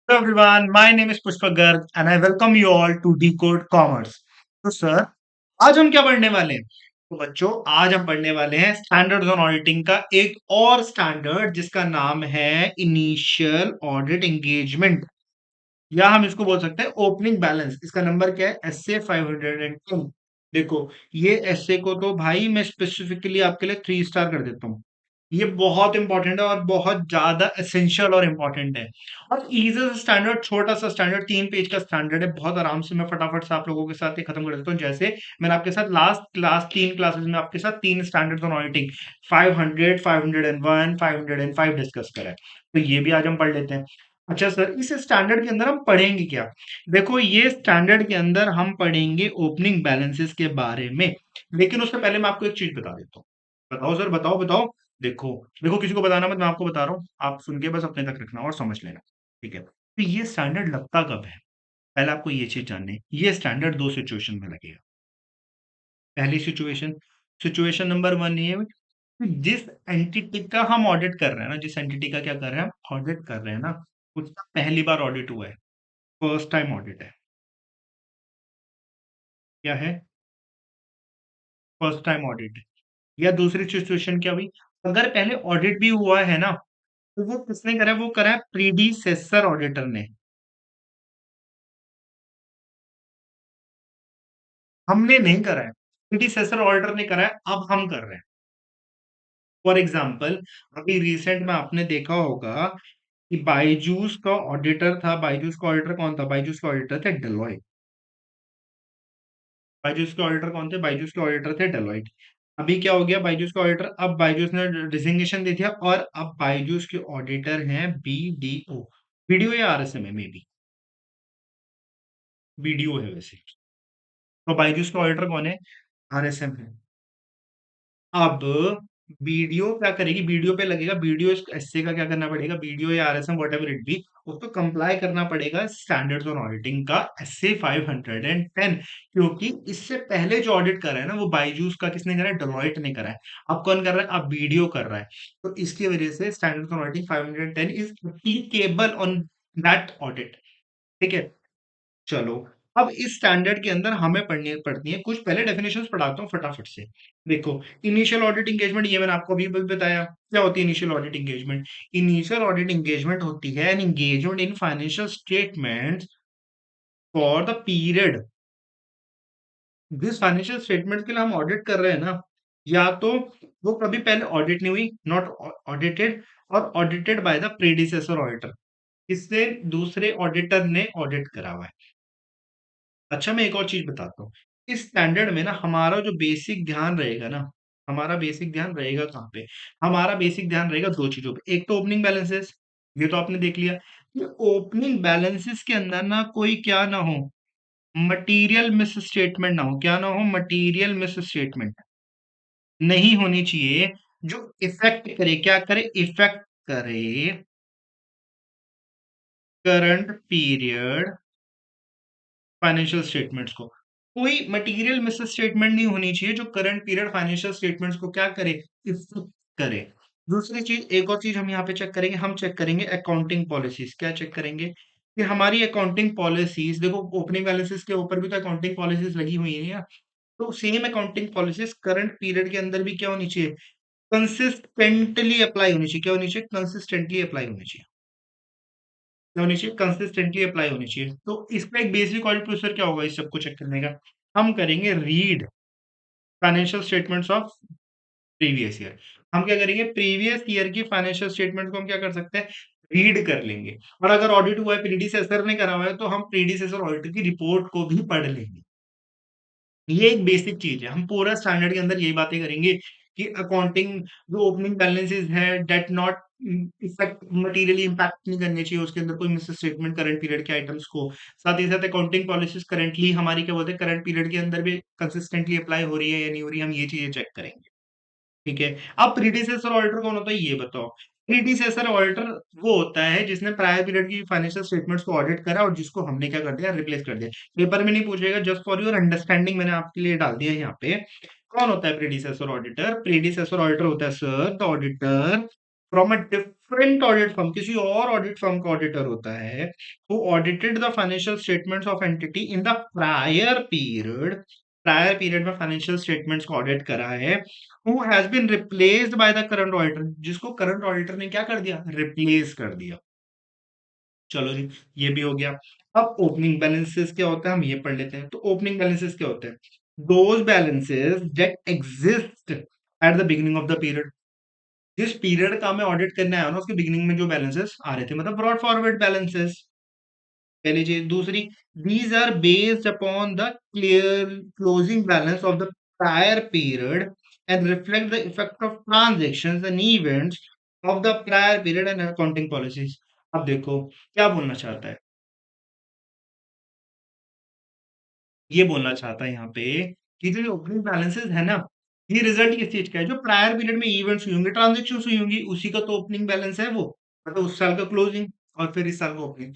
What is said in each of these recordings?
Hello everyone, my name is Pushpak Garg and I welcome you all to Decode Commerce. तो sir, आज हम क्या पढ़ने वाले हैं? तो बच्चों, आज हम पढ़ने वाले हैं स्टैंडर्ड्स ऑन ऑडिटिंग का एक और स्टैंडर्ड जिसका नाम है इनिशियल ऑडिट एंगेजमेंट, या हम इसको बोल सकते हैं ओपनिंग बैलेंस। इसका नंबर क्या है? एसए 510। देखो, ये एसए को तो भाई मैं स्पेसिफिकली आपके लिए 3 स्टार कर देता हूँ। ये बहुत इंपॉर्टेंट है और बहुत ज्यादा एसेंशियल और इंपॉर्टेंट है। और इजी स्टैंडर्ड, छोटा सा स्टैंडर्ड, 3 पेज का स्टैंडर्ड है। बहुत आराम से मैं फटाफट से आप लोगों के साथ ये खत्म कर देता हूँ। जैसे मैंने आपके साथ लास्ट 3 क्लासेस में आपके साथ 3 स्टैंडर्ड ऑन ऑडिटिंग 500, 501, 505 डिस्कस करा है। तो ये भी आज हम पढ़ लेते हैं। अच्छा सर, इस स्टैंडर्ड के अंदर हम पढ़ेंगे क्या? देखो, ये स्टैंडर्ड के अंदर हम पढ़ेंगे ओपनिंग बैलेंसेस के बारे में। लेकिन उससे पहले मैं आपको एक चीज बता देता हूँ। बताओ सर, बताओ बताओ। देखो, देखो, किसी को बताना मत, मैं आपको बता रहा हूँ। आप सुन के बस अपने तक रखना और समझ लेना। ठीक है? तो ये स्टैंडर्ड लगता कब है? पहले आपको ये चीज जाननी है। ये स्टैंडर्ड 2 सिचुएशन में लगेगा। पहली सिचुएशन, सिचुएशन नंबर 1 ये है कि जिस एंटिटी का हम ऑडिट कर रहे हैं ना, जिस एंटिटी का क्या कर रहे हैं, हम ऑडिट कर रहे हैं ना, उसका पहली बार ऑडिट हुआ है। फर्स्ट टाइम ऑडिट है। क्या है? First time audit. या दूसरी सिचुएशन क्या हुई? अगर पहले ऑडिट भी हुआ है ना, तो वो किसने करा है? वो करा है प्रीडिसेसर ऑडिटर ने। हमने नहीं करा है, प्रीडिसेसर ऑर्डर ने करा है, अब हम कर रहे हैं। फॉर एग्जाम्पल, अभी रिसेंट में आपने देखा होगा कि बायजूस का ऑडिटर था। बायजूस का ऑडिटर कौन था? बायजूस के ऑडिटर थे डेलॉयट। बायजूस के ऑडिटर कौन थे? बायजूस के ऑडिटर थे डेलॉयट। अभी क्या हो गया? बायजूस का ऑडिटर, अब बायजूस ने रिजिग्नेशन दे दिया और अब बायजूस के ऑडिटर हैं बीडीओ। बीडीओ या आरएसएम है, मे बी बीडीओ है वैसे। तो बायजूस का ऑडिटर कौन है? आरएसएम है। अब वीडियो क्या करेगी? वीडियो पे लगेगा। वीडियो एसए का क्या करना पड़ेगा? वीडियो या RSM what ever it be, उसको कंप्लाई करना पड़ेगा स्टैंडर्ड्स ऑन ऑडिटिंग का एसए 510। क्योंकि इससे पहले जो ऑडिट कर रहा है ना, वो बायजूस का किसने करा है? डेलोइट ने करा है। अब कौन कर रहा है? अब वीडियो कर रहा है। तो इसकी वजह से standards on auditing 510 is applicable on that audit. ठीक है? चलो, अब इस स्टैंडर्ड के अंदर हमें पढ़नी पड़ती है कुछ। पहले डेफिनेशंस पढ़ाता हूँ फटाफट से। देखो, इनिशियल ऑडिट इंगेजमेंट, ये मैंने आपको अभी भी बताया। क्या होती है initial audit engagement? Initial audit engagement होती है an engagement in financial statements for the period. जिस फाइनेंशियल स्टेटमेंट के लिए हम ऑडिट कर रहे हैं ना, या तो वो कभी पहले ऑडिट नहीं हुई, नॉट ऑडिटेड, और audited by the predecessor auditor, इससे दूसरे ऑडिटर ने ऑडिट करा हुआ है। अच्छा, मैं एक और चीज बताता हूँ। इस स्टैंडर्ड में ना हमारा जो बेसिक ध्यान रहेगा ना, हमारा बेसिक ध्यान रहेगा कहाँ पे? हमारा बेसिक ध्यान रहेगा 2 चीजों पे। एक तो ओपनिंग बैलेंसेस, ये तो आपने देख लिया कि ओपनिंग बैलेंसेस के अंदर ना कोई क्या ना हो, मटेरियल मिस स्टेटमेंट ना हो। क्या ना हो? मटेरियल मिस स्टेटमेंट नहीं होनी चाहिए, जो इफेक्ट करे, क्या करे? इफेक्ट करे करंट पीरियड फाइनेंशियल स्टेटमेंट्स को। कोई मटेरियल मिस स्टेटमेंट नहीं होनी चाहिए जो करंट पीरियड फाइनेंशियल स्टेटमेंट्स को क्या करे? इफेक्ट करे। दूसरी चीज, एक और चीज हम यहाँ पे चेक करेंगे। हम चेक करेंगे अकाउंटिंग पॉलिसीज। क्या चेक करेंगे? कि हमारी अकाउंटिंग पॉलिसीज, देखो ओपनिंग बैलेंसेस के ऊपर भी तो अकाउंटिंग पॉलिसीज लगी हुई है। तो same accounting policies current period के अंदर भी क्या होनी चाहिए? कंसिस्टेंटली अप्लाई होनी चाहिए। क्या होनी चाहिए? कंसिस्टेंटली अप्लाई होनी चाहिए। क्या होनी चाहिए? कंसिस्टेंटली अप्लाई होनी चाहिए। तो इसका एक बेसिक ऑडिट प्रोसीजर क्या होगा इस सबको चेक करने का? हम करेंगे read financial statements of previous year. हम क्या करेंगे? प्रीवियस ईयर की फाइनेंशियल स्टेटमेंट को हम क्या कर सकते हैं? रीड कर लेंगे। और अगर ऑडिट हुआ है, प्रीडिसेसर ने करा हुआ है, तो हम प्रीडिसेसर ऑडिटर की रिपोर्ट को भी पढ़ लेंगे। ये एक बेसिक चीज है। हम पूरा स्टैंडर्ड के अंदर यही बातें करेंगे कि अकाउंटिंग जो ओपनिंग बैलेंसेस है that not effect, materially impact नहीं करने चाहिए उसके अंदर कोई मिस स्टेटमेंट करंट पीरियड के आइटम्स को। साथ ही साथ अकाउंटिंग पॉलिसीज करंटली हमारी क्या बोलते हैं, करंट पीरियड के अंदर भी कंसिस्टेंटली अप्लाई हो रही है या नहीं हो रही है, हम ये चीजें चेक करेंगे। ठीक है? अब प्रीडिसेसर ऑडिटर कौन होता है ये बताओ? प्रीडिसेसर ऑडिटर वो होता है जिसने प्रायर पीरियड की फाइनेंशियल स्टेटमेंट्स को ऑडिट करा और जिसको हमने क्या कर दिया? रिप्लेस कर दिया। पेपर में नहीं पूछेगा, जस्ट फॉर योर अंडरस्टैंडिंग मैंने आपके लिए डाल दिया है यहाँ पे। कौन होता है प्रीडिसेसर ऑडिटर? प्रीडिसेसर ऑडिटर होता है sir the auditor from a different audit firm, किसी और ऑडिट फर्म का ऑडिटर होता है, who audited the financial statements of entity in the prior period में फाइनेंशियल स्टेटमेंट्स को ऑडिट करा है, who has been replaced by the current auditor, जिसको करंट ऑडिटर ने क्या कर दिया, रिप्लेस कर दिया। चलो जी, ये भी हो गया। अब ओपनिंग बैलेंसेस क्या होता है, हम ये पढ़ लेते हैं। तो ओपनिंग बैलेंसेस क्या होते हैं, those balances that exist at the beginning of the period, जिस पीरियड का हमें ऑडिट करने आया ना, उसके बिगिनिंग में जो बैलेंसेस आ रहे थे, मतलब ब्रॉड फॉरवर्ड बैलेंसेस, पहली चीज। दूसरी, these are based upon the clear closing balance of the prior period and reflect the effect of transactions and events of the prior period and accounting policies. अब देखो क्या बोलना चाहता है, ये बोलना चाहता है यहाँ पे कि जो ओपनिंग बैलेंसेस है ना, ये रिजल्ट किस चीज का है, जो प्रायर पीरियड में इवेंट्स हुई होंगे, ट्रांजेक्शन हुई होंगी, उसी का तो ओपनिंग बैलेंस है वो, मतलब उस साल का क्लोजिंग और फिर इस साल का ओपनिंग।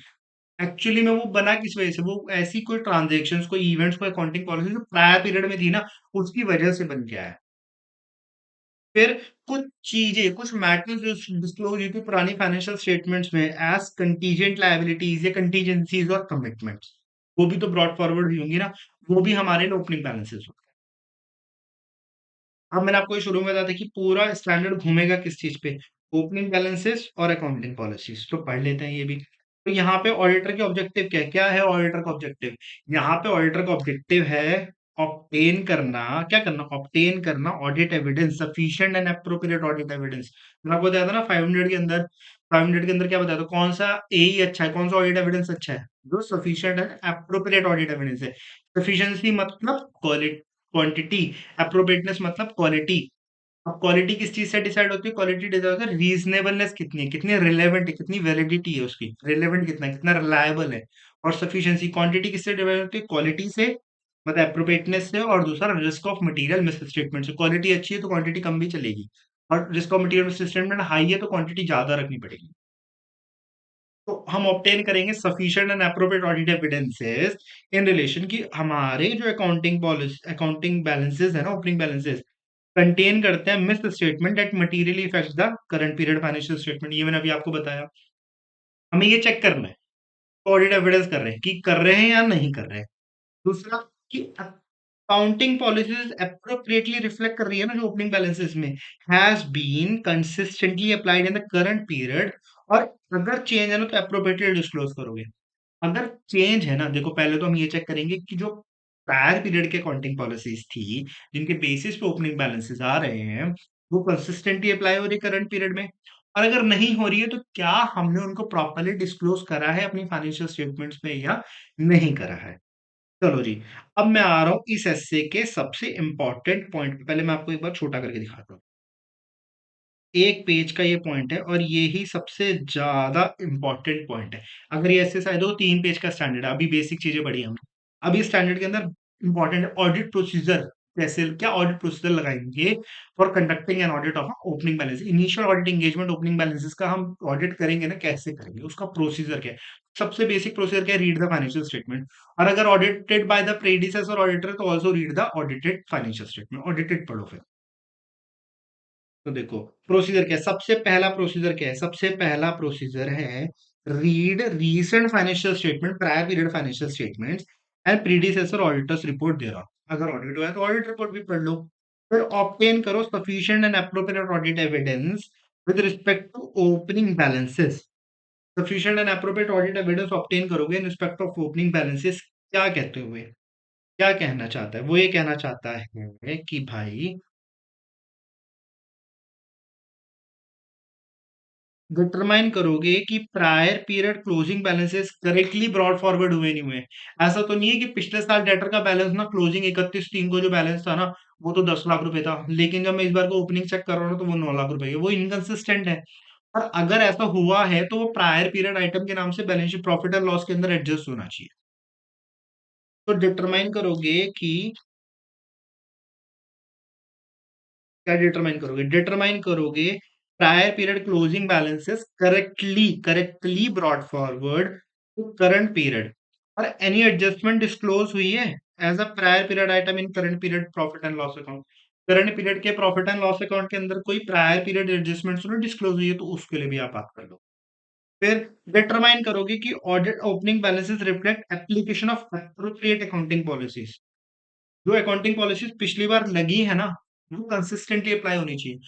एक्चुअली में वो बना किस वजह से, वो ऐसी कोई ट्रांजेक्शन्स, कोई इवेंट्स, कोई अकाउंटिंग पॉलिसी जो प्रायर पीरियड में थी ना, उसकी वजह से बन के आया है। फिर कुछ चीजें, कुछ मैटर्स जो डिस्क्लोज हुई थी पुरानी फाइनेंशियल स्टेटमेंट्स में एज कंटीजेंट लायबिलिटीज या कंटीजेंसीज और कमिटमेंट्स, वो भी तो ब्रॉड फॉरवर्ड हुई होंगी ना, वो भी हमारे ओपनिंग बैलेंसेस। अब मैंने आपको ये शुरू में बताया था कि पूरा स्टैंडर्ड घूमेगा किस चीज पे, ओपनिंग बैलेंसेस और अकाउंटिंग पॉलिसीज। तो पढ़ लेते हैं ये भी। तो यहाँ पे ऑडिटर के ऑब्जेक्टिव क्या है, क्या है ऑडिटर का ऑब्जेक्टिव, यहाँ पे ऑडिटर का ऑब्जेक्टिव है ऑब्टेन करना, क्या करना, ऑब्टेन करना audit evidence, sufficient and appropriate audit evidence. मैंने आपको बताया था ना 500 के अंदर, 500 के अंदर क्या बताया था, कौन सा एई अच्छा है, कौन सा ऑडिट एविडेंस अच्छा है, जो sufficient and appropriate audit evidence है। सफिशिएंसी मतलब क्वांटिटी, अप्रोप्रिएटनेस मतलब क्वालिटी। अब क्वालिटी किस चीज से डिसाइड होती है, क्वालिटी डिसाइड होती है रीजनेबलनेस कितनी है, कितनी रिलेवेंट है, कितनी वैलिडिटी है उसकी, रिलेवेंट कितना है, कितना रिलायबल है। और सफिशिएंसी, क्वांटिटी किससे डिवाइड होती है, क्वालिटी से, मतलब अप्रोप्रिएटनेस से, और दूसरा risk of material miss statement से। क्वालिटी अच्छी है तो क्वांटिटी कम भी चलेगी, और risk of material miss statement high है तो क्वांटिटी ज्यादा रखनी पड़ेगी। तो हम ऑब्टेन करेंगे sufficient and appropriate audit evidences in relation की हमारे जो अकाउंटिंग पॉलिसी, अकाउंटिंग बैलेंसेस है ना, ओपनिंग बैलेंसेस कंटेन करते हैं miss statement that materially effects the current period financial statement. ये मैंने अभी आपको बताया। हमें ये चेक करना है, ऑडिट एविडेंस कर रहे हैं कि कर रहे हैं या नहीं कर रहे हैं। दूसरा, कि अकाउंटिंग पॉलिसीज एप्रोप्रिएटली रिफ्लेक्ट कर रही है ना, जो ओपनिंग बैलेंसेस में has been consistently applied in the current period, और अगर चेंज है ना तो एप्रोप्रिएटली डिस्क्लोज करोगे। अगर चेंज है ना, देखो पहले तो हम ये चेक करेंगे कि जो प्रायर पीरियड के अकाउंटिंग पॉलिसीज थी, जिनके बेसिस पे ओपनिंग बैलेंसेस आ रहे हैं, वो कंसिस्टेंटली अप्लाई हो रही है करंट पीरियड में। और अगर नहीं हो रही है तो क्या हमने उनको प्रॉपरली डिस्क्लोज करा है अपनी फाइनेंशियल स्टेटमेंट्स में या नहीं करा है। चलो जी, अब मैं आ रहा हूँ इस एस्से के सबसे इंपॉर्टेंट पॉइंट पे। पहले मैं आपको एक बार छोटा करके दिखाता हूँ। एक पेज का ये पॉइंट है और ये ही सबसे ज्यादा इंपॉर्टेंट पॉइंट है। अगर ये ऐसे शायद हो 3 पेज का स्टैंडर्ड है, अभी बेसिक चीजें पढ़ी हमने। अभी स्टैंडर्ड के अंदर इंपॉर्टेंट ऑडिट प्रोसीजर, कैसे, क्या ऑडिट प्रोसीजर लगाएंगे for conducting an audit of opening balance, initial audit engagement opening balances का हम ऑडिट करेंगे ना, कैसे करेंगे, उसका प्रोसीजर क्या है। सबसे बेसिक प्रोसीजर क्या है, रीड द फाइनेंशियल स्टेटमेंट। और अगर audited by the predecessor auditor तो also read the audited financial statement, audited पढ़ो फिर। तो देखो प्रोसीजर क्या है, सबसे पहला प्रोसीजर क्या है, सबसे पहला प्रोसीजर है read recent financial statement, prior period financial statements and predecessor auditor's report दे रहा। अगर ऑडिट हुआ है तो ऑडिट रिपोर्ट भी पढ़ लो। फिर ऑब्टेन करो sufficient and appropriate audit evidence with respect to opening balances. Sufficient and appropriate audit evidence obtain करोगे in respect of opening balances, क्या कहते हुए, क्या कहना चाहता है, वो ये कहना चाहता है कि भाई डिटरमाइन करोगे कि prior period closing balances correctly brought forward हुए नहीं हुए। ऐसा तो नहीं है कि पिछले साल डेटर का बैलेंस ना क्लोजिंग 31/3 को जो बैलेंस था ना, वो तो 10 लाख रुपए था, लेकिन जब मैं इस बार को ओपनिंग चेक कर रहा हूँ तो वो 9 लाख रुपए है, वो इनकंसिस्टेंट है। और अगर ऐसा हुआ है तो वो प्रायर पीरियड आइटम के नाम से balance sheet profit and loss के अंदर एडजस्ट होना चाहिए। तो डिटरमाइन करोगे कि, क्या डिटरमाइन करोगे, डिटरमाइन करोगे prior period closing balances correctly brought forward to current period, और एनी एडजस्टमेंट डिस्क्लोज हुई है as a prior period item in current period profit and loss account. Current period के प्रॉफिट एंड लॉस अकाउंट के अंदर कोई prior period adjustments उन्हें disclose हुई है तो उसके लिए भी आप बात कर लो। फिर डिटरमाइन करोगे कि audit opening balances reflect application of appropriate accounting policies. जो अकाउंटिंग पॉलिसीज पिछली बार लगी है ना, वो कंसिस्टेंटली अप्लाई होनी चाहिए।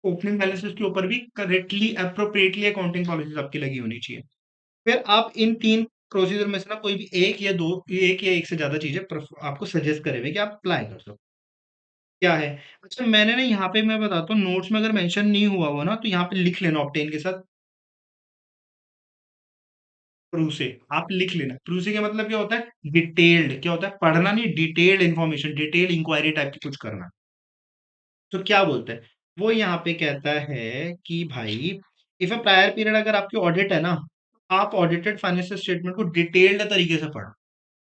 ओपनिंग बैलेंसेस के ऊपर भी करेक्टली एप्रोप्रिएटली अकाउंटिंग पॉलिसीज आपकी लगी होनी चाहिए। फिर आप इन 3 प्रोसीजर में से ना कोई भी 1 या 2, 1 या 1 से ज़्यादा चीज़ें आपको सजेस्ट करे हुए कि आप अप्लाई कर सकते हो। क्या है? अच्छा, मैंने ना यहाँ पे मैं बताता हूँ, नोट्स में अगर मेंशन नहीं हुआ हो ना तो यहाँ पे लिख लेना ऑब्टेन के साथ प्रूसे। आप लिख लेना। प्रूसे का मतलब क्या होता है? डिटेल्ड। क्या होता है? पढ़ना नहीं, detailed information, detailed inquiry type की कुछ करना। तो क्या बोलता है? वो यहाँ पे कहता है कि भाई, इफ अ प्रायर पीरियड अगर आपकी ऑडिट है ना, आप ऑडिटेड फाइनेंशियल स्टेटमेंट को डिटेल्ड तरीके से पढ़ो।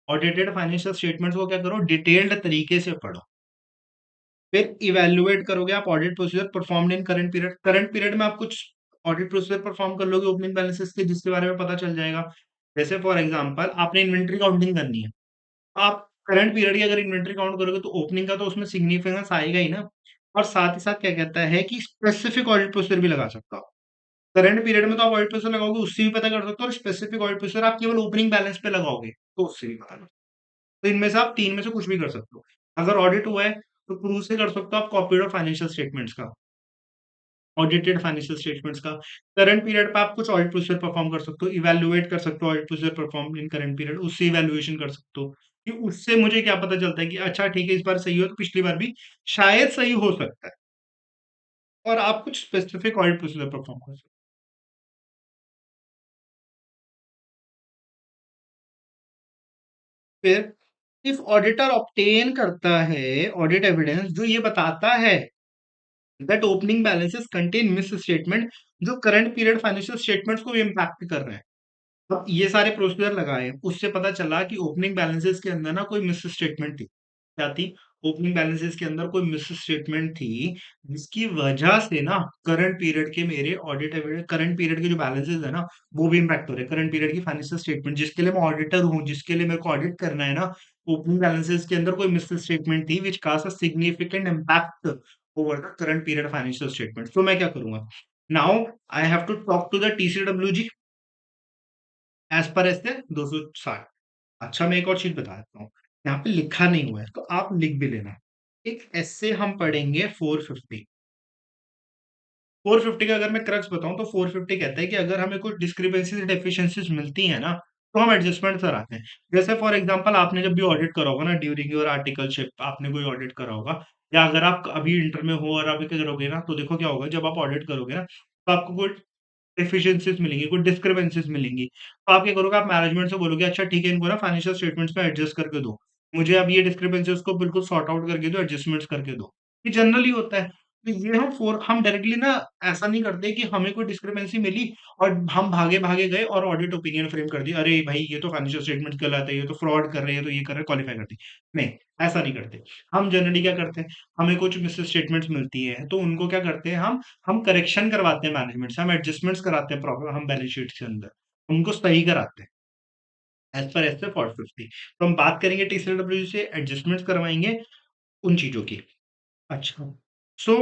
ऑडिटेड फाइनेंशियल स्टेटमेंट्स को क्या करो? डिटेल्ड तरीके से पढ़ो। फिर इवैल्यूएट करोगे आप audit procedure performed in current period. Current period में आप कुछ ऑडिट प्रोसीजर परफॉर्म कर लोगे ओपनिंग बैलेंसेस के, जिसके बारे में पता चल जाएगा। जैसे फॉर एग्जांपल आपने इन्वेंट्री काउंटिंग करनी है। आप करंट पीरियड की अगर इन्वेंट्री काउंट करोगे तो ओपनिंग का तो उसमें सिग्निफिकेंस आएगा ही ना। और साथ ही साथ क्या कहता है कि स्पेसिफिक ऑडिट प्रोसीजर भी लगा सकता हो। करंट पीरियड में तो आप ऑडिट प्रोसीजर लगाओगे, उससे भी पता कर सकते हो, और स्पेसिफिक ऑडिट प्रोसीजर आप केवल ओपनिंग बैलेंस पे लगाओगे तो उससे भी पता कर सकते हो। तो इनमें से आप 3 में से कुछ भी कर सकते हो। अगर ऑडिट हुआ है तो प्रूव से कर सकते हो आप कॉपी ऑफ फाइनेंशियल स्टेटमेंट्स का, ऑडिटेड फाइनेंशियल स्टेटमेंट्स का। करंट पीरियड पे आप कुछ ऑडिट प्रोसीजर परफॉर्म कर सकते हो, इवैल्यूएट कर सकते हो audit procedure perform in current period, उससे इवैल्यूएशन कर सकते हो कि उससे मुझे क्या पता चलता है कि अच्छा ठीक है, इस बार सही हो तो पिछली बार भी शायद सही हो सकता है। और आप कुछ स्पेसिफिक ऑडिट प्रोसीजर परफॉर्म कर सकते हो। फिर इफ ऑडिटर ऑब्टेन करता है ऑडिट एविडेंस जो ये बताता है that opening balances contain miss statement, जो करंट पीरियड फाइनेंशियल स्टेटमेंट्स को इम्पैक्ट कर रहे हैं। अब ये सारे प्रोसीजर लगाए, उससे पता चला कि ओपनिंग बैलेंसेस के अंदर ना कोई मिस स्टेटमेंट थी। क्या थी? ओपनिंग बैलेंसेस के अंदर कोई मिस स्टेटमेंट थी, जिसकी वजह से ना करंट पीरियड के मेरे ऑडिट करंट पीरियड के जो बैलेंसेस है ना, वो भी इम्पैक्ट हो रहे हैं। करंट पीरियड की फाइनेंशियल स्टेटमेंट जिसके लिए मैं ऑडिटर हूँ, जिसके लिए मेरे को ऑडिट करना है ना, ओपनिंग बैलेंसेस के अंदर कोई मिस स्टेटमेंट थी which cast a significant impact over the current period financial statement. तो मैं क्या करूंगा? Now I have to talk to the TCW as per S 260। अच्छा, मैं एक और चीज बता देता हूँ। यहाँ पे लिखा नहीं हुआ है तो आप लिख भी लेना। एक एससे हम पढ़ेंगे 450। 450 का अगर मैं क्रक्स बताऊं तो 450 कहता है कि अगर हमें कुछ डिस्क्रिपेंसीज डेफिशिएंसीज मिलती है ना, तो हम एडजस्टमेंट कराते हैं। जैसे फॉर एग्जांपल आपने जब भी ऑडिट करा होगा ना, ड्यूरिंग योर आर्टिकलशिप आपने कोई ऑडिट करा होगा, या अगर आप अभी इंटर में हो और अभी करोगे ना, तो देखो क्या होगा, जब आप ऑडिट करोगे ना तो आपको कुछ एफिशिएंसीज मिलेंगी, कुछ डिस्क्रिपेंसीज मिलेंगी। तो आप क्या करोगे? आप मैनेजमेंट से बोलोगे अच्छा ठीक है, इनको ना फाइनेंशियल स्टेटमेंट्स में एडजस्ट करके दो। मुझे अब ये डिस्क्रिपेंसीज को बिल्कुल सॉर्ट आउट करके दो, एडजस्टमेंट्स करके दो। ये जनरली होता है। तो ये हम डायरेक्टली ना ऐसा नहीं करते कि हमें कोई डिस्क्रिपेंसी मिली और हम भागे-भागे गए और ऑडिट ओपिनियन फ्रेम कर दिया। अरे भाई, ये तो फाइनेंशियल स्टेटमेंट गलत है, ये तो फ्रॉड कर रहे हैं, ये तो ये कर रहे हैं, क्वालिफाई कर दी। नहीं, ऐसा नहीं करते। हम जनरली क्या करते हैं, हमें कुछ मिस स्टेटमेंट्स मिलती है, तो उनको क्या करते हैं, हम करेक्शन करवाते हैं मैनेजमेंट से, हम एडजस्टमेंट्स कराते हैं प्रॉपर, हम बैलेंस शीट के अंदर उनको सही कराते हैं एज पर एज 450। तो हम बात करेंगे टीसीडब्ल्यू से, एडजस्टमेंट्स करवाएंगे उन चीजों की। अच्छा, सो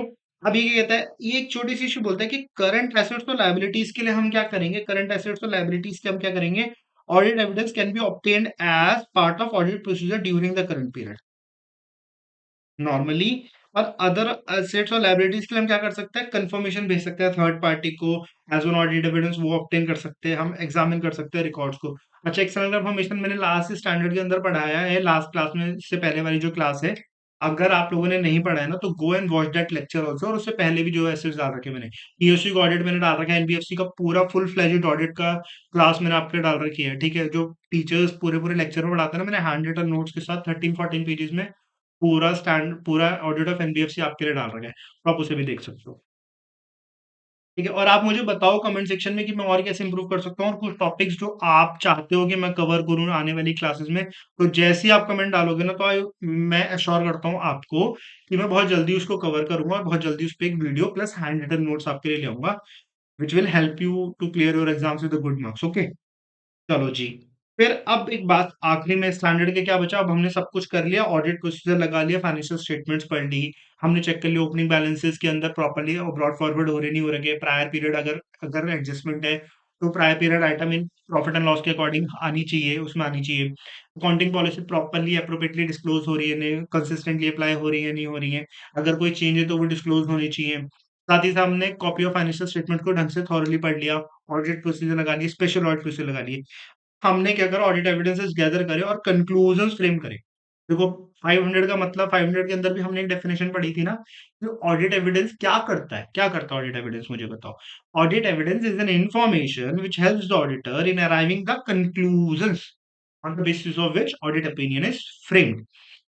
अब ये कहता है, ये एक छोटी सी इश्यू बोलता है कि करंट एसेट्स और लायबिलिटीज के लिए हम क्या करेंगे, करंट एसेट्स और लायबिलिटीज के हम क्या करेंगे, audit evidence can be obtained as part of audit procedure during the current period normally. और अदर एसेट्स और लायबिलिटीज के लिए हम क्या कर सकते हैं, कंफर्मेशन भेज सकते हैं थर्ड पार्टी को एज ऑन ऑडिट एविडेंस, वो ऑब्टेन कर सकते हैं, हम एग्जामिन कर सकते हैं रिकॉर्ड्स को। अच्छा, एक्सटर्नल कंफर्मेशन मैंने लास्ट स्टैंडर्ड के अंदर पढ़ाया है, लास्ट क्लास में, इससे पहले वाली जो क्लास है। अगर आप लोगों ने नहीं पढ़ा है ना, तो go and watch that lecture also, और उससे पहले भी जो एसेट्स डाल रखे मैंने, पीओसी का ऑडिट मैंने डाल रखा है, एनबीएफसी का पूरा फुल फ्लेजेड ऑडिट का क्लास मैंने आपके डाल रखी है, ठीक है। जो टीचर्स पूरे पूरे लेक्चर में पढ़ाते हैं ना, मैंने हैंड रिटन नोट्स के साथ 13-14 पेजेस में पूरा ऑडिट ऑफ एनबीएफसी आपके लिए डाल रखा है, तो आप उसे भी देख सकते हो। ठीक है, और आप मुझे बताओ कमेंट सेक्शन में कि मैं और कैसे इंप्रूव कर सकता हूँ, और कुछ टॉपिक्स जो आप चाहते हो कि मैं कवर करूँ आने वाली क्लासेस में। तो जैसे ही आप कमेंट डालोगे ना, तो मैं अश्योर करता हूँ आपको कि मैं बहुत जल्दी उसको कवर करूंगा, और बहुत जल्दी उस पर एक video plus hand written notes आपके लिए ले आऊंगा, which will help you to clear your exams with good marks. Okay, चलो जी। फिर अब एक बात आखिरी में स्टैंडर्ड के क्या बचा, अब हमने सब कुछ कर लिया, ऑडिट प्रोसीजर लगा लिया, फाइनेंशियल स्टेटमेंट्स पढ़ ली, हमने चेक कर लिया ओपनिंग बैलेंसेस के अंदर प्रॉपर्ली ब्रॉड फॉरवर्ड हो रहे नहीं हो रहे, प्रायर पीरियड अगर अगर एडजस्टमेंट है तो prior period item in profit and loss के अकॉर्डिंग आनी चाहिए, उसमें आनी चाहिए। Accounting policy properly appropriately disclose हो रही है नहीं, कंसिस्टेंटली अप्लाई हो रही है नहीं हो रही है, अगर कोई चेंज है तो वो डिस्क्लोज होनी चाहिए। साथ ही साथ हमने कॉपी ऑफ फाइनेंशियल स्टेटमेंट को ढंग से थॉरली पढ़ लिया, ऑडिट प्रोसीजर लगा लिए, स्पेशल ऑडिट प्रोसीजर लगा लिए। हमने क्या करा, ऑडिट एविडेंसेस गैदर करे और कंक्लूजन्स फ्रेम करे। देखो 500 का मतलब 500 के अंदर भी हमने एक डेफिनेशन पढ़ी थी ना, कि ऑडिट एविडेंस क्या करता है, क्या करता है ऑडिट एविडेंस, मुझे बताओ। Audit evidence is an information which helps the auditor in arriving the conclusions on the basis of which audit opinion is framed.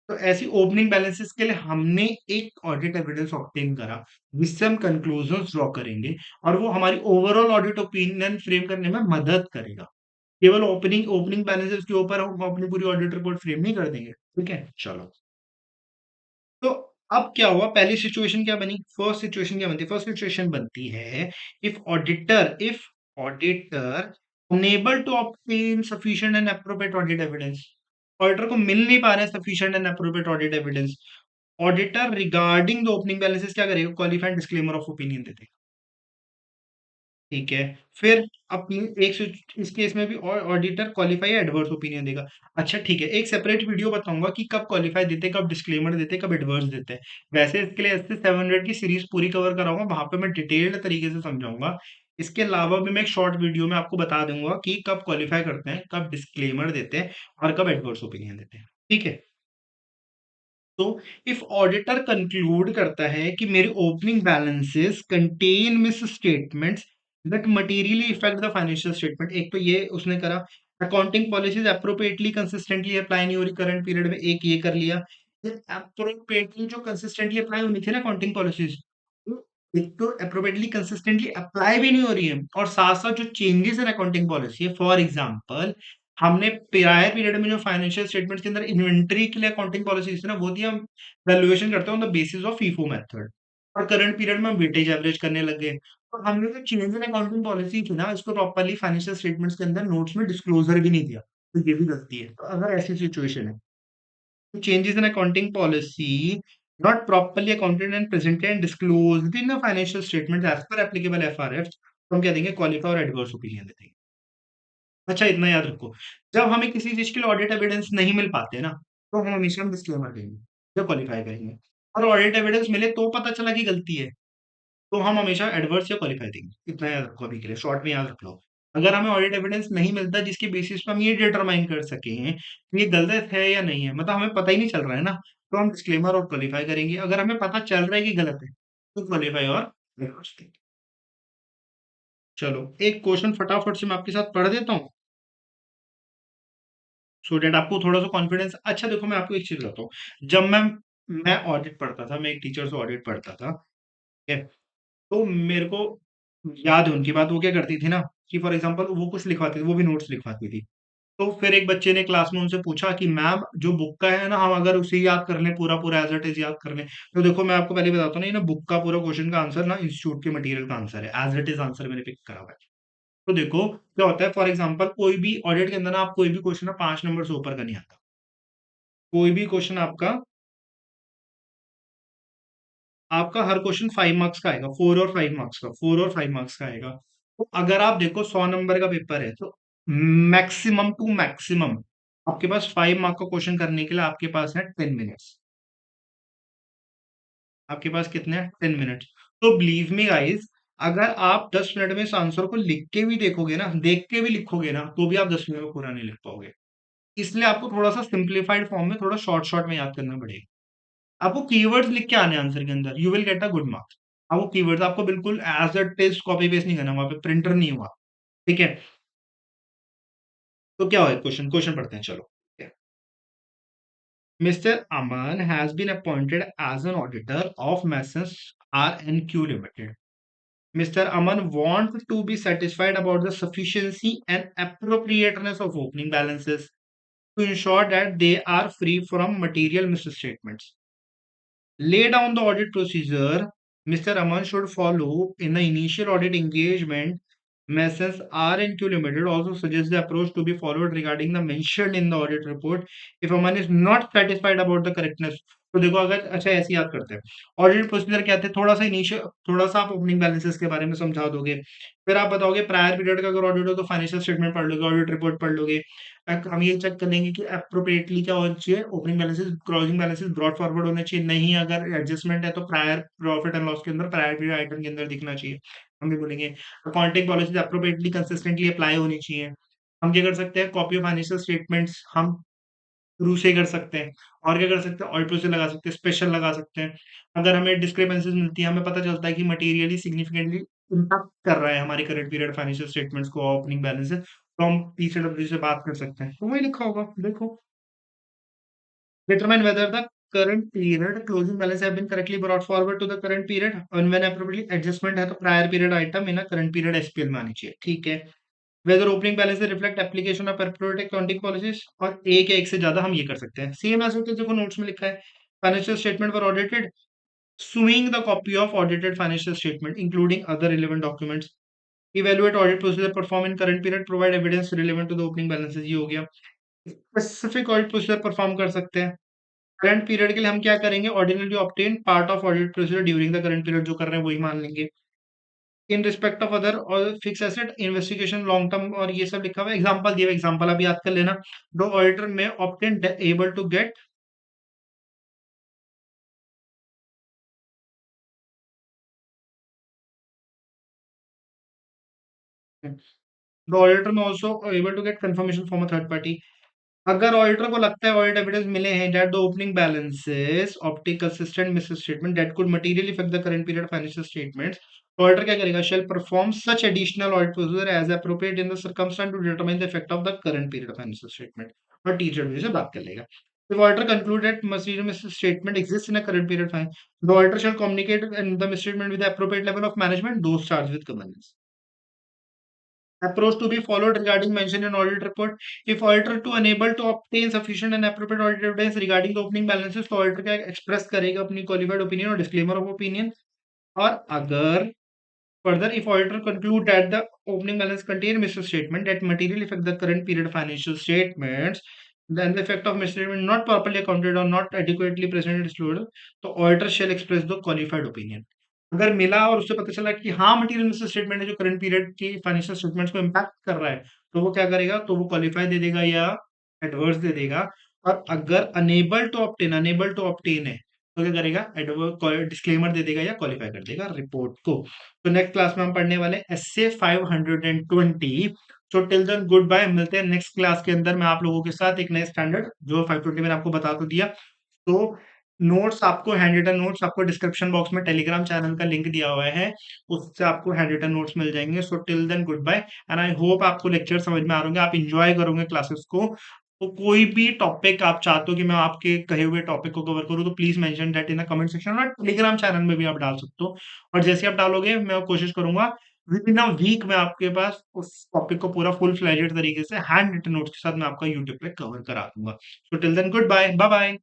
तो ऐसी ओपनिंग बैलेंसेस के लिए हमने एक ऑडिट एविडेंस ऑब्टेन करा, जिससे हम कंक्लूजन्स ड्रॉ करेंगे और वो हमारी ओवरऑल ऑडिट ओपिनियन फ्रेम करने में मदद करेगा। केवल ओपनिंग ओपनिंग बैलेंसेस के ऊपर हम अपनी पूरी ऑडिट रिपोर्ट फ्रेम नहीं कर देंगे, ठीक है। चलो, तो अब क्या हुआ, पहली सिचुएशन क्या बनी, फर्स्ट सिचुएशन क्या बनती है, फर्स्ट सिचुएशन बनती है if auditor unable to obtain sufficient and appropriate audit evidence, auditor को मिल नहीं पा रहा है sufficient and appropriate audit evidence, auditor regarding the opening balances क्या करेगा, क्वालिफाइड डिस्क्लेमर ऑफ ओपिनियन देते, ठीक है। फिर अपनी इस केस में भी ऑडिटर क्वालिफाई एडवर्स ओपिनियन देगा। अच्छा ठीक है, एक सेपरेट वीडियो बताऊंगा कि कब क्वालिफाई देते, कब डिस्क्लेमर देते, कब एडवर्स देते हैं। वैसे इसके लिए ऐसे 700 की सीरीज पूरी कवर कराऊंगा, वहां पे मैं डिटेल्ड तरीके से समझाऊंगा। इसके अलावा भी मैं एक शॉर्ट वीडियो में आपको बता दूंगा कि कब क्वालिफाई करते हैं, कब डिस्क्लेमर देते हैं और कब एडवर्स ओपिनियन देते हैं, ठीक है। तो इफ ऑडिटर कंक्लूड करता है कि मेरे opening balances contain miss statements that materially effect the financial statement, एक तो ये उसने करा, accounting policies appropriately consistently apply नहीं हो रही करंट पीरियड में, एक ये कर लिया। अप्रोप्रिएटली जो कंसिस्टेंटली अप्लाई होनी थी ना अकाउंटिंग पॉलिसीज, एक तो अप्रोप्रिएटली कंसिस्टेंटली अप्लाई भी नहीं हो रही है, और साथ साथ जो चेंजेस इन अकाउंटिंग पॉलिसी है, फॉर एग्जांपल हमने प्रायर पीरियड में जो फाइनेंशियल स्टेटमेंट्स के अंदर इन्वेंटरी के लिए अकाउंटिंग पॉलिसी थी ना, वो थी हम वैल्यूएशन करते हैं on the basis of FIFO method, और करंट पीरियड में हम वेटेज एवरेज करने लग गए। तो हमने जो चेंज इन अकाउंटिंग पॉलिसी थी ना, इसको प्रॉपर्ली फाइनेंशियल स्टेटमेंट्स के अंदर नोट्स में डिस्क्लोजर भी नहीं दिया, तो ये भी गलती है। तो अगर ऐसी सिचुएशन है, तो changes in accounting policy not properly accounted and presented and disclosed in the financial statement as per applicable FRF, तो हम क्या देंगे, क्वालिफाई और एडवर्स ओपिनियन देंगे। अच्छा इतना याद रखो, जब हमें किसी चीज के लिए ऑडिट एविडेंस नहीं मिल पाते ना, तो हम हमेशा हम डिस्क्लेमर देंगे, जब क्वालिफाई करेंगे। और ऑडिट एविडेंस मिले तो पता चला कि गलती है, तो हम हमेशा एडवर्स या क्वालिफाई देंगे। इतना याद रखो अभी के लिए, शॉर्ट में याद रख लो। अगर हमें ऑडिट एविडेंस नहीं मिलता जिसके बेसिस पे हम ये डिटरमाइन कर सकें कि ये गलत है या नहीं है, मतलब हमें पता ही नहीं चल रहा है ना, तो हम डिस्क्लेमर और क्वालिफाई करेंगे। अगर हमें पता चल रहा है कि गलत है, तो क्वालिफाई और एडवर्स देंगे। चलो, एक क्वेश्चन फटाफट से मैं आपके साथ पढ़ देता हूँ, सो दैट आपको थोड़ा सा कॉन्फिडेंस। अच्छा देखो, मैं आपको एक चीज बताता हूँ, जब मैं ऑडिट पढ़ता था, मैं एक टीचर से ऑडिट पढ़ता था, ठीक है, तो मेरे को याद है उनकी बात, वो क्या करती थी ना, कि फॉर एग्जांपल वो कुछ लिखवाती थी, वो भी नोट्स लिखवाती थी। तो फिर एक बच्चे ने क्लास में उनसे पूछा कि मैम जो बुक का है ना, हम अगर उसे याद कर लें, पूरा पूरा एज इट इज याद कर लें, तो देखो मैं आपको पहले बताता हूँ ना, ये ना बुक का पूरा क्वेश्चन का आंसर ना इंस्टीट्यूट के मटेरियल का आंसर है, एज इट इज आंसर मैंने पिक करा हुआ है। तो देखो क्या होता है, फॉर एग्जाम्पल कोई भी ऑडिट के अंदर ना, आप कोई भी क्वेश्चन ना 5 नंबर से ऊपर का नहीं आता, कोई भी क्वेश्चन आपका आपका हर क्वेश्चन 5 मार्क्स का आएगा, 4 और 5 मार्क्स का, 4 और 5 मार्क्स का आएगा। तो अगर आप देखो 100 नंबर का पेपर है, तो मैक्सिमम टू मैक्सिमम आपके पास 5 मार्क का क्वेश्चन करने के लिए आपके पास है 10 मिनट्स। आपके पास कितने हैं, 10 मिनट्स। तो बिलीव मी गाइस, अगर आप 10 मिनट में इस आंसर को लिख के भी देखोगे ना, देख के भी लिखोगे ना, तो भी आप 10 मिनट में पूरा नहीं लिख पाओगे। इसलिए आपको थोड़ा सा सिंप्लीफाइड फॉर्म में, थोड़ा शॉर्ट शॉर्ट में याद करना पड़ेगा। आपको कीवर्ड्स लिख के आने आंसर के अंदर, you will get a good marks. आपको कीवर्ड्स, आपको बिल्कुल as a test copy paste नहीं करना, वहां पे प्रिंटर नहीं हुआ, ठीक है। तो क्या हुआ, क्वेश्चन क्वेश्चन पढ़ते हैं, चलो। Mister Aman has been appointed as an auditor of messrs R and Q limited. Mr. Aman wants to be satisfied about the sufficiency and appropriateness of opening balances to ensure that they are free from material misstatements. Lay down the audit procedure Mr. Aman should follow in the initial audit engagement Messrs R and Q Limited also suggests the approach to be followed regarding the mentioned in the audit report if a one is not satisfied about the correctness. तो देखो अगर अच्छा ऐसे याद करते हैं audit procedure क्या थे थोड़ा सा इनिशियल थोड़ा सा आप ओपनिंग बैलेंसेस के बारे में समझा दोगे फिर आप बताओगे प्रायर पीरियड का अगर ऑडिट हो तो फाइनेंशियल स्टेटमेंट पढ़ लोगे ऑडिट रिपोर्ट पढ़ लोगे हम ये चेक करेंगे कि अप्रोप्रिएटली क्या होना चाहिए opening balances closing balances brought forward होने चाहिए नहीं अगर एडजस्टमेंट है तो प्रायर प्रॉफिट एंड लॉस के अंदर प्रायर पीरियड आइटम के अंदर दिखना चाहिए हम भी बोलेंगे accounting policies appropriately consistently apply होनी चाहिए हम क्या कर सकते हैं कॉपी ऑफ फाइनेंशियल स्टेटमेंट्स हम थ्रू से कर सकते हैं और क्या कर सकते हैं ऑडिट से लगा सकते हैं स्पेशल लगा सकते हैं अगर हमें डिस्क्रिपेंसीज मिलती है हमें पता चलता है कि मटेरियली सिग्निफिकेंटली इम्पैक्ट कर रहा है हमारी करंट पीरियड फाइनेंशियल स्टेटमेंट्स को ओपनिंग बैलेंस से तो हम पीसीडब्ल्यू से बात कर सकते हैं तो वही लिखा होगा देखो determine whether the current period closing balance have been correctly brought forward to the current period and when appropriately adjustment है तो prior period item in a current period SPL में आनी चाहिए ठीक है whether opening balance reflect application of appropriate accounting policies और एक या एक से ज्यादा हम ये कर सकते हैं सेम ऐसे होते देखो नोट्स में लिखा है financial statement were audited suing the copy of audited financial statement including other relevant documents evaluate audit procedure perform in current period provide evidence relevant to the opening balances ये हो गया specific audit procedure perform कर सकते हैं current period के लिए हम क्या करेंगे ordinary obtain part of audit procedure during the current period जो कर रहे हैं वही मान लेंगे इन रिस्पेक्ट ऑफ अदर और fix asset investigation long term और ये सब लिखा हुआ है एग्जांपल दिया एग्जांपल अभी याद कर लेना दो auditor may obtain able to get the auditor may also able to get confirmation from a third party अगर ऑडिटर को लगता है ऑडिट एविडेंस मिले हैं that the opening balances optic consistent misstatement that could materially affect the current period financial statements auditor क्या करेगा shall perform such additional audit procedure as appropriate in the circumstances to determine the effect of the current period financial statement और teacher से बात कर लेगा If auditor conclude that material misstatement exists in a current period fine, the auditor shall communicate and the misstatement with the appropriate level of management, those charged with governance. Approach to be followed regarding mention in audit report. If auditor to unable to obtain sufficient and appropriate audit evidence regarding the opening balances, तो auditor क्या express करेगा अपनी qualified opinion और disclaimer of opinion. और अगर further, if auditor conclude that the opening balance contain misstatement that materially affect the current period financial statements, then the effect of misstatement not properly accounted or not adequately presented disclosure, तो auditor shall express the qualified opinion. अगर मिला और उससे पता चला कि हाँ material miss statement है जो करंट पीरियड की फाइनेंशियल स्टेटमेंट्स को इम्पैक्ट कर रहा है तो वो क्या करेगा तो वो क्वालिफाई दे देगा या एडवर्स दे देगा और अगर अनेबल टू ऑप्टेन है तो क्या करेगा डिस्क्लेमर दे देगा या क्वालिफाई कर देगा रिपोर्ट को तो नेक्स्ट क्लास में हम पढ़ने वाले SA 520 so till then good bye मिलते हैं नेक्स्ट क्लास के अंदर मैं आप लोगों के साथ एक नए स्टैंडर्ड जो 520 मैंने आपको बता तो दिया तो नोट्स आपको हैंड रिटन नोट्स आपको डिस्क्रिप्शन बॉक्स में टेलीग्राम चैनल का लिंक दिया हुआ है उससे आपको हैंड रिटन नोट्स मिल जाएंगे so till then good bye and I hope आपको लेक्चर समझ में आ रहे होंगे आप इंजॉय करोगे क्लासेस को तो कोई भी टॉपिक आप चाहते हो कि मैं आपके कहे हुए टॉपिक को कवर करूं तो please mention that in the comment section और टेलीग्राम चैनल में भी आप डाल सकते हो और जैसे आप डालोगे मैं कोशिश करूंगा विद इन अ वीक में आपके पास उस टॉपिक को पूरा फुल फ्लेजेड तरीके से हैंड रिटन नोट्स के साथ मैं आपका यूट्यूब पे कवर करा दूंगा so till then good bye bye bye